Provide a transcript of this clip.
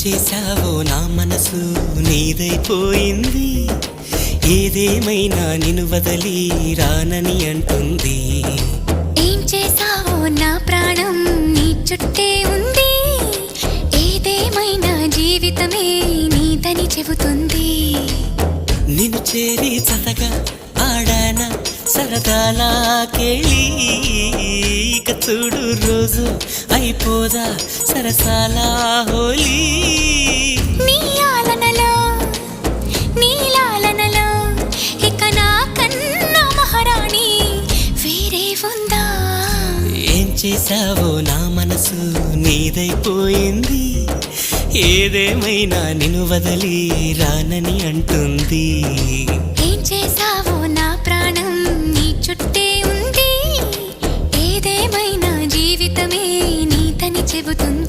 చేశావో నా మనసు నీదైపోయింది, ఏదేమైనా నిన్ను వదలి రానని అంటుంది. ఏం చేశావో నా ప్రాణం నీ చుట్టే ఉంది, ఏదేమైనా జీవితమే నీదని చెబుతుంది. నిన్ను చేరి చతగా ఆడాన సరదాలా కేళి, ఇక చూడు రోజు అయిపోదా సరసాల హోలీ. నీ ఆలనలో నీ లాలనలో ఇక నా కన్నా మహారాణి వేరే ఉందా? ఏం చేశావో నా మనసు నీదైపోయింది, ఏదేమైనా నిన్ను వదలి రానని అంటుంది. ఏం చేశావో నా ప్రాణం నీ చుట్టే ఉంది, ఏదేమైనా జీవితమే నీతని చెబుతుంది.